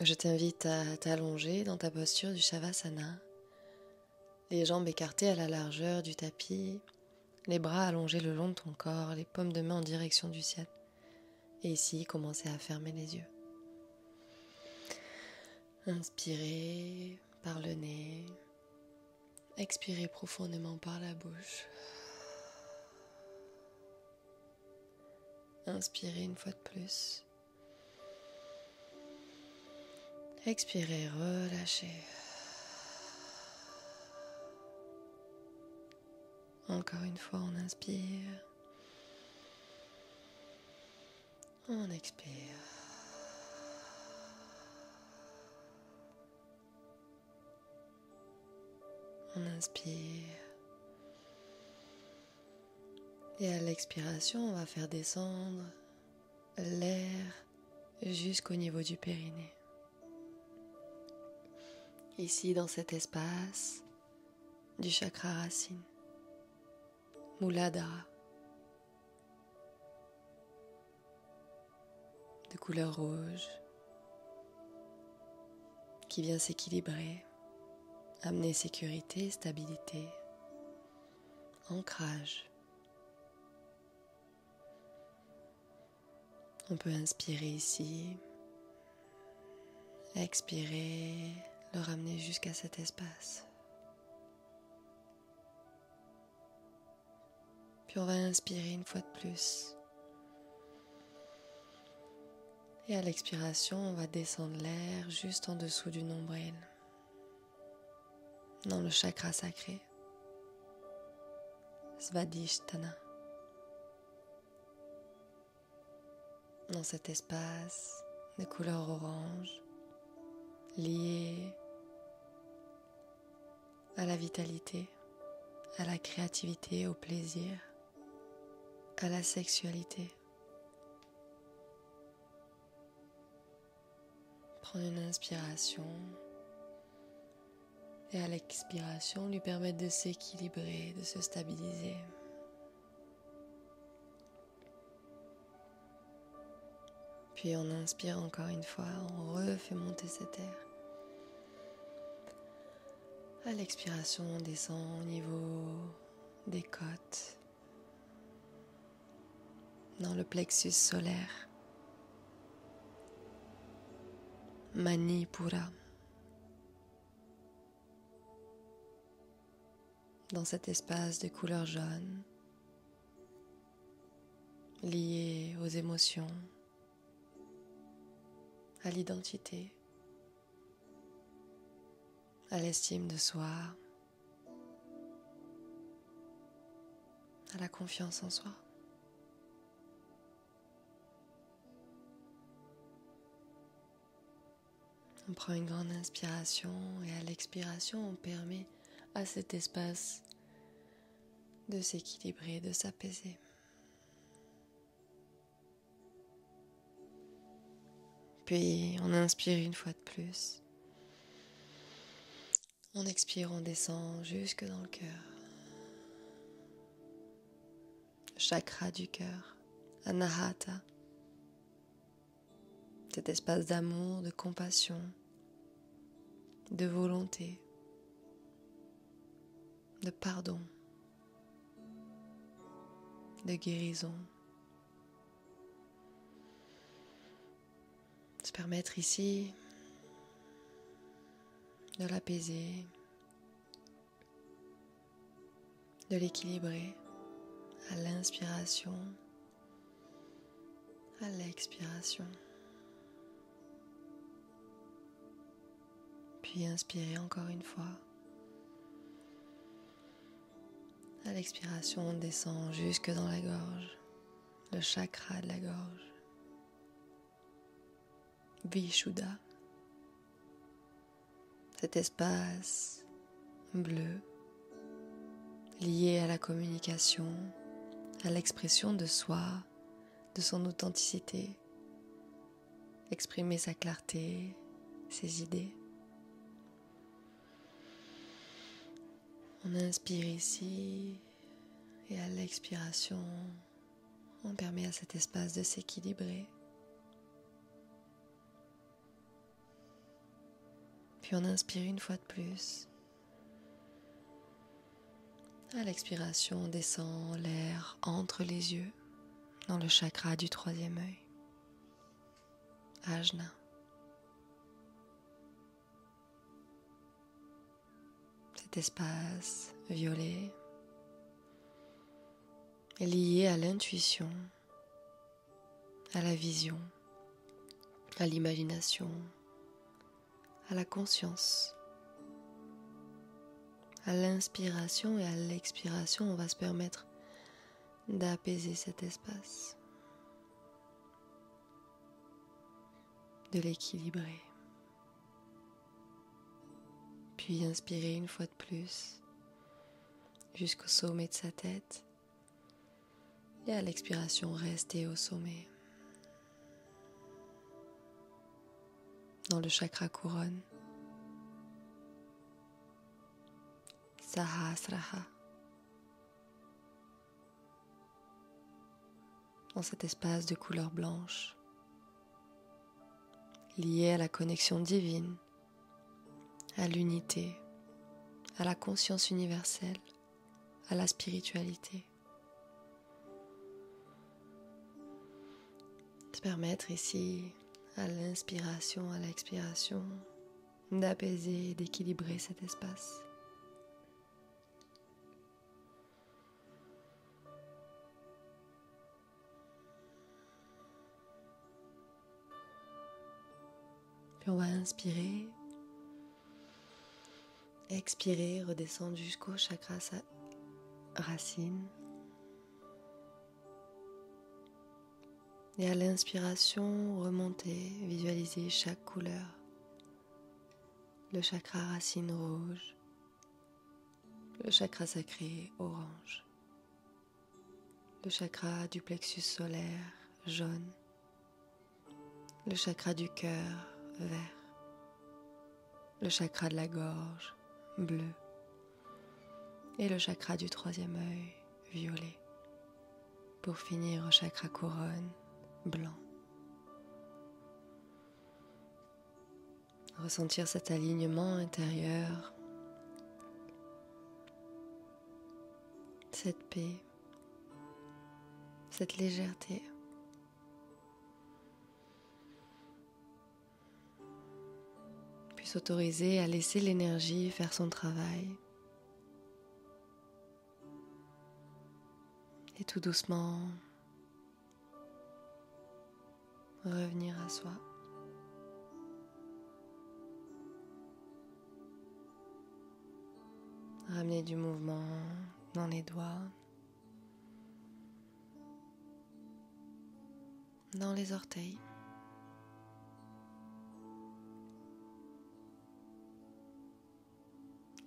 Je t'invite à t'allonger dans ta posture du Shavasana, les jambes écartées à la largeur du tapis, les bras allongés le long de ton corps, les paumes de main en direction du ciel. Et ici, commencez à fermer les yeux. Inspirez par le nez, expirez profondément par la bouche. Inspirez une fois de plus. Expirez, relâchez. Encore une fois, on inspire. On expire. On inspire. Et à l'expiration, on va faire descendre l'air jusqu'au niveau du périnée. Ici, dans cet espace du chakra racine, Muladhara, de couleur rouge, qui vient s'équilibrer, amener sécurité, stabilité, ancrage. On peut inspirer ici, expirer, le ramener jusqu'à cet espace. Puis on va inspirer une fois de plus. Et à l'expiration, on va descendre l'air juste en dessous du nombril, dans le chakra sacré, Svadhisthana. Dans cet espace de couleur orange, lié à la vitalité, à la créativité, au plaisir, à la sexualité. Prendre une inspiration et à l'expiration lui permettre de s'équilibrer, de se stabiliser. Puis on inspire encore une fois, on refait monter cet air. À l'expiration, on descend au niveau des côtes, dans le plexus solaire, Manipura. Dans cet espace de couleur jaune, lié aux émotions, à l'identité, à l'estime de soi, à la confiance en soi. On prend une grande inspiration et à l'expiration, on permet à cet espace de s'équilibrer, de s'apaiser. Puis on inspire une fois de plus. On expire, on descend jusque dans le cœur. Chakra du cœur, Anahata. Cet espace d'amour, de compassion, de volonté, de pardon, de guérison. Se permettre ici de l'apaiser, de l'équilibrer à l'inspiration, à l'expiration. Puis inspirer encore une fois. À l'expiration, on descend jusque dans la gorge, le chakra de la gorge. Vishuddha, cet espace bleu lié à la communication, à l'expression de soi, de son authenticité, exprimer sa clarté, ses idées. On inspire ici et à l'expiration, on permet à cet espace de s'équilibrer. Puis on inspire une fois de plus. À l'expiration, on descend l'air entre les yeux, dans le chakra du troisième œil, Ajna. Cet espace violet est lié à l'intuition, à la vision, à l'imagination, à la conscience. À l'inspiration et à l'expiration, on va se permettre d'apaiser cet espace, de l'équilibrer. Puis inspirer une fois de plus jusqu'au sommet de sa tête. Et à l'expiration, rester au sommet, dans le chakra couronne. Sahasrara. Dans cet espace de couleur blanche, lié à la connexion divine, à l'unité, à la conscience universelle, à la spiritualité. Se permettre ici, à l'inspiration, à l'expiration, d'apaiser et d'équilibrer cet espace. Puis on va inspirer, expirer, redescendre jusqu'au chakra racine. Et à l'inspiration, remonter, visualiser chaque couleur. Le chakra racine rouge, le chakra sacré orange, le chakra du plexus solaire jaune, le chakra du cœur vert, le chakra de la gorge bleu et le chakra du troisième œil violet. Pour finir au chakra couronne blanc. Ressentir cet alignement intérieur, cette paix, cette légèreté. Puis s'autoriser à laisser l'énergie faire son travail. Et tout doucement revenir à soi. Ramener du mouvement dans les doigts, dans les orteils.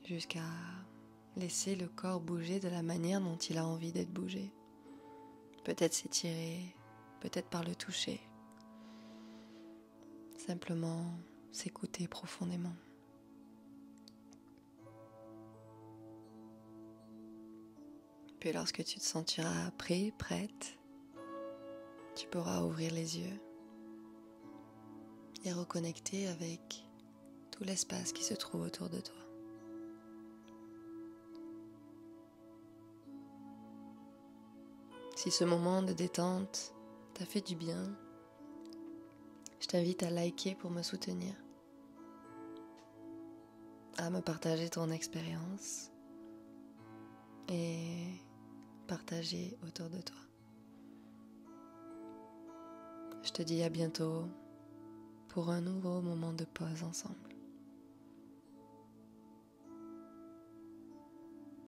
Jusqu'à laisser le corps bouger de la manière dont il a envie d'être bougé. Peut-être s'étirer, peut-être par le toucher. Simplement s'écouter profondément. Puis lorsque tu te sentiras prêt, prête, tu pourras ouvrir les yeux et reconnecter avec tout l'espace qui se trouve autour de toi. Si ce moment de détente t'a fait du bien, je t'invite à liker pour me soutenir, à me partager ton expérience et partager autour de toi. Je te dis à bientôt pour un nouveau moment de pause ensemble.